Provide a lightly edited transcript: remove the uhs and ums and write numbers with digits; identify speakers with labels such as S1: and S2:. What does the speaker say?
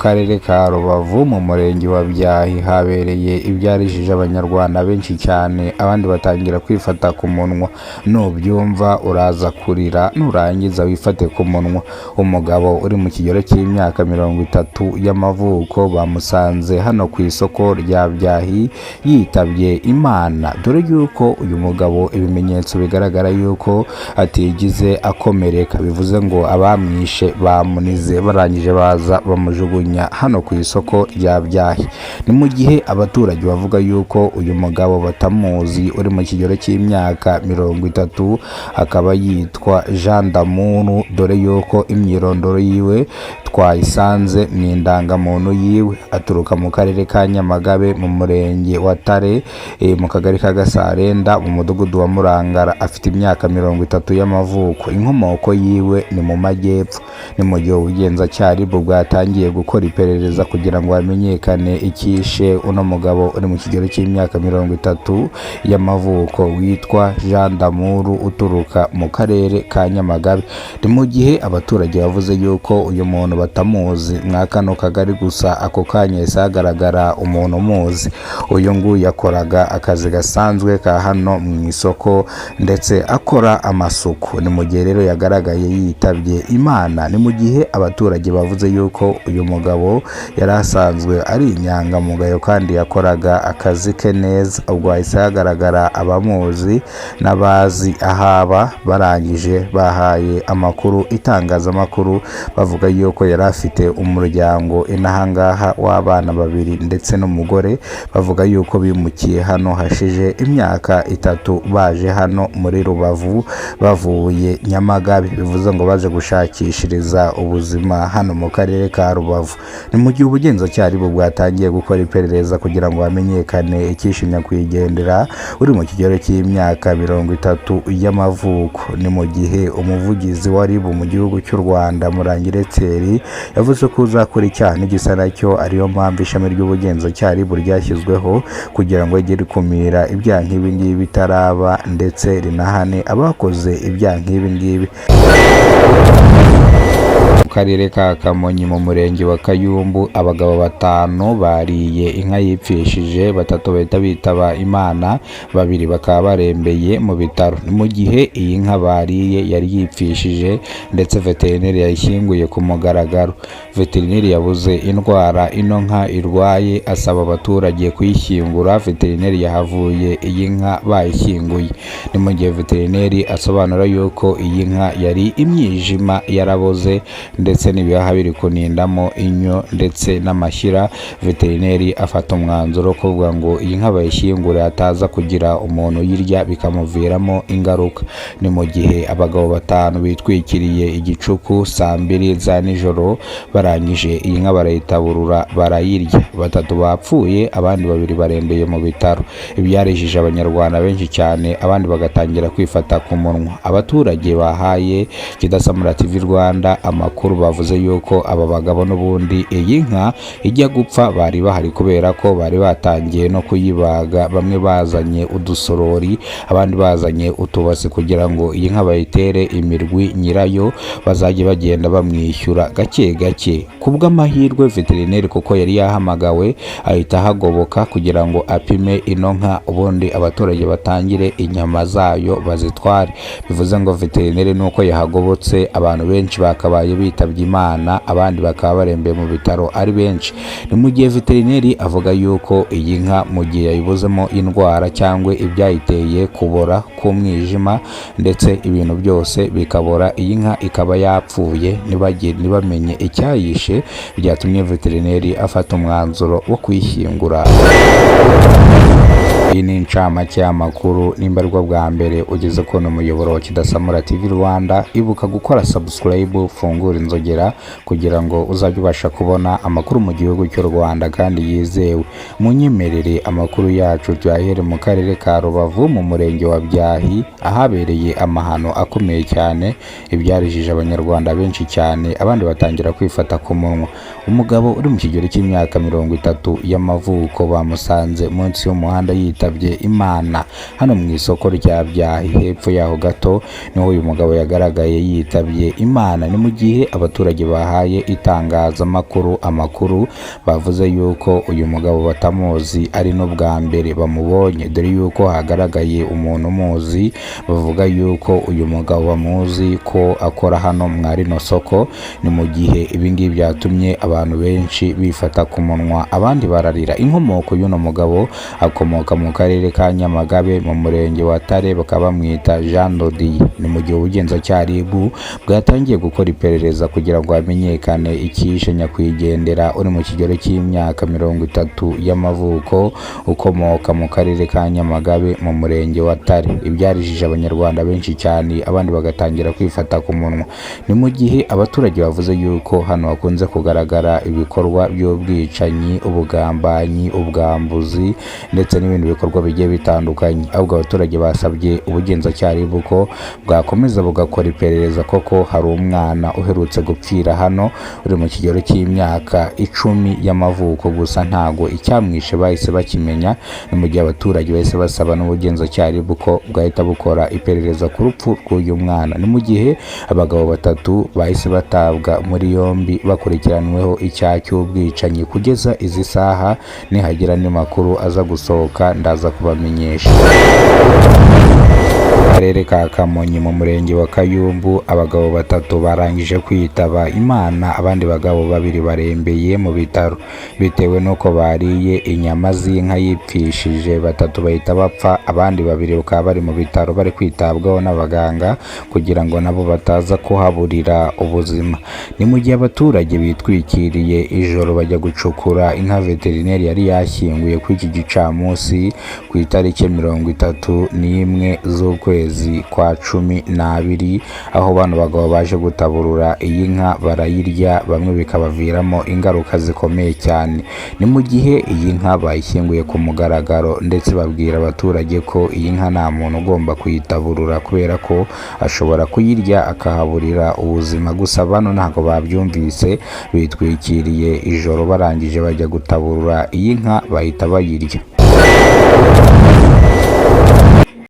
S1: karere ka Rubavu mu murenge wa Byahi habereye ibyarijije abanyarwanda benshi cyane, abandi batangira kwifata ku munwa. Nubyumva uraza kurira, nurangiza wifate ku munwa. Umugabo uri mu kigero cy'imyaka 30 y'amavuko bamusanze hano ku isoko rya Byahi yitabye Imana, dore yuko uyu mugabo ibimenyetso bigaragara yuko atigize akomereka, bivuze ngo abamwishe bamunize barangije baza bamujugunya hano ku isoko rya Byahi. Ni mu gihe abaturage bavuga yuko uyu mugabo batamuzi, uri mu kigero cy'imyaka 30, akaba yitwa Jean d'Amour, dore yuko imyirondoro yiwe twayisanze mu indangamuntu yiwe. Aturuka mu karere ka Nyamagabe mu murenge wa Tare, mu kagari ka Gasarenda mu mudugudu wa Murangara. Afite imyaka 30 y'amavuko. Inkomoko yiwe ni mu majyepfo. Ni mu gihe ubugenzacyaha bwatangiye gukora iperereza kugira ngo hamenyekane icyishe uno mugabo uri mu kigero cy'imyaka 30 y'amavuko witwa Jean d'Amour, uturuka mu karere ka Nyamagabe. Ni mu gihe abaturage bavuze yuko uyu muntu batamuzi mwa kano kagari, gusa ako kanya yahise hagaragara umuntu umuzi. Uyu nguyu yakoraga akazi gasanzwe ka hano mu isoko ndetse akora amasuku. Ni mu gihe rero yagaragaye yitabye Imana. Ni mu gihe abaturage bavuze yuko uyu mugabo yari asanzwe ari inyangamugayo kandi yakoraga akazi ke neza. Ubwo hahise hagaragara abamuzi n'abazi ahaba, barangije bahaye amakuru itangazamakuru bavuga yuko yari afite umuryango inahangaha w'abana 2 ndetse n'umugore. Bavuga yuko bimukiye hano hashije imyaka 3 baje hano muri Rubavu bavuye Nyamagabe, bivuze ngo baje gushakishiriza ubuzima hano mu karere ka Rubavu. Ni mu gihe ubugenzacyaha bwatangiye gukora iperereza kugira ngo hamenyekane icyishimya kwigendera uri mu kigero cy'imyaka 30 y'amavuko. Ni mu gihe umuvugizi wa RIB mu gihugu cy'u Rwanda Murangire Thierry yavuze ko uzakora icyaha n'igisa nacyo, ariyo mpamvu ishami ry'ubugenzacyaha ryashyizweho kugira ngo rijye rikumira ibyaha nk'ibi ngibi bitaraba ndetse rinahane abakoze ibyaha nk'ibi ngibi. Mu karere ka Kamonyi mu murenge wa Kayumbu, abagabo 5 bariye inka yipfishije, 3 bahita bitaba Imana, 2 bakaba barembeye mu bitaro. Ni mu gihe iyi nka bariye yari yipfishije ndetse veterineri yayishyinguye ku mugaragaro. Veterineri yabuze indwara ino nka irwaye, asaba abaturage kuyishyingura. Veterineri yahavuye iyi nka bayishyinguye. Ni mu gihe veterineri asobanura yuko iyi nka yari imyijima yaraboze ndetse n'ibihaha biri kunindamo inyo ndetse n'amashyira. Veterineri afata umwanzuro kuvuga ngo iyi nka bayishyingure ataza kugira umuntu yirya bikamuviramo ingaruka. Ni mu gihe abagabo 5 bitwikiriye igicuku saa 2 za nijoro, barangije iyi nka barayitaburura barayirya. 3 bapfuye, abandi 2 barembeye mu bitaro. Ibyarijije abanyarwanda benshi cyane, abandi bagatangira kwifata ku munwa. Abaturage bahaye Kidasamura TV Rwanda amakuru bavuze yuko aba bagabo n'ubundi iyi nka ijya gupfa bari bahari, kubera ko bari batangiye no kuyibaga. Bamwe bazanye udusorori, abandi bazanye utubasi kugira ngo iyi nka bayitere imirwi nyirayo bazajye bagenda bamwishyura gake gake. Kubw'amahirwe veterineri kuko yari yahamagawe ahita hagoboka kugira ngo apime ino nka, ubundi abaturage batangire inyama zayo bazitware. Bivuze ngo veterineri nuko yahagobotse, abantu benshi bakabaye bitabye Imana, abandi bakaba barembeye mu bitaro ari benshi. Ni mu gihe veterineri avuga yuko iyi nka mu gihe yayibuzemo indwara cyangwa ibyayiteye kubora k'umwijima ndetse ibintu byose bikabora, iyi nka ikaba yapfuye ntibamenye icyayishe, byatumye veterineri afata umwanzuro wo kuyishyingura. Iyi ni incamake y'amakuru. Nimba aribwo bwa mbere ugeze kubona umuyoboro wa Kidasamura TV Rwanda, ibuka gukora subscribe, fungura inzogera kugira ngo uzajye ubasha kubona amakuru mu gihugu cy'u Rwanda kandi yizewe. Munyemerere amakuru yacu tuyahere mu karere ka Rubavu mu murenge wa Byahi, ahabereye amahano akomeye cyane, ibyarijije abanyarwanda benshi cyane, abandi batangira kwifata ku munwa. Umugabo uri mu kigero cy'imyaka 30 y'amavuko bamusanze munsi y'umuhanda yitabye Imana hano mu isoko rya Byahi. Hepfo yaho gato niho uyu mugabo yagaragaye yitabye Imana. Ni mu gihe abaturage bahaye itangazamakuru amakuru bavuze yuko uyu mugabo batamuzi ari n'ubwa mbere bamubonye, dore yuko hagaragaye umuntu umuzi bavuga yuko uyu mugabo bamuzi ko akora hano mwa rino soko. Ni mu gihe ibingibi byatumye abantu benshi bifata ku munwa, abandi bararira. Inkomoko y'uno mugabo akomoka mu karere ka Nyamagabe mu murenge wa Tare, bakaba bamwita Jean Dodiye. Ni mu gihe ubugenzacyaha RIB bwatangiye gukora iperereza kugira ngo hamenyekane icyishe nyakwigendera uri mu kigero cy'imyaka 30 y'amavuko ukomoka mu karere ka Nyamagabe mu murenge wa Tare. Ibyarijije abanyarwanda benshi cyane, abandi bagatangira kwifata ku munwa. Ni mu gihe abaturage bavuze yuko hano hakunze kugaragara ibikorwa by'ubwicanyi, ubugambanyi, ubwambuzi ndetse n'ibindi bikorwa bigiye bitandukanye. Ahubwo abaturage basabye ubugenzacyaha RIB ko bwakomeza bugakora iperereza koko hari umwana uherutse gupfira hano uri mu kigero cy'imyaka 10 y'amavuko, gusa ntago icyamwishe bahise bakimenya. Ni mu gihe abaturage bahise basaba n'ubugenzacyaha RIB ko bwahita bukora iperereza ku rupfu rw'uyu mwana. Ni mu gihe abagabo 3 bahise batabwa muri yombi bakurikiranyweho icyaha cy'ubwicanyi. Kugeza izi saha nihagira andi makuru aza gusohoka ndaza kubamenyesha. Karere ka Kamonyi mu murenge wa Kayumbu, abagabo 3 barangije kwitaba Imana, abandi bagabo 2 barembeye mu bitaro bitewe nuko bariye inyama z'inka yipfishije. 3 bahita bapfa, abandi 2 bakaba bari mu bitaro bari kwitabwaho n'abaganga kugira ngo nabo bataza kuhaburira ubuzima. Ni mu gihe abaturage bitwikiriye ijoro bajya gucukura inka veterineri yari yashyinguye ku iki gicamunsi ku itariki 31 z'ukwezi kwa 12, aho bano bagabo baje gutaburura iyi nka barayirya, bamwe bikabaviramo ingaruka zikomeye cyane. Ni mu gihe iyi nka bayishyinguye ku mugaragaro ndetse babwira abaturage ko iyi nka nta muntu ugomba kuyitaburura kubera ko ashobora kuyirya akahaburira ubuzima. Gusa bano ntago babyumvise, bitwikiriye ijoro barangije bajya gutaburura iyi nka bahita bayirya.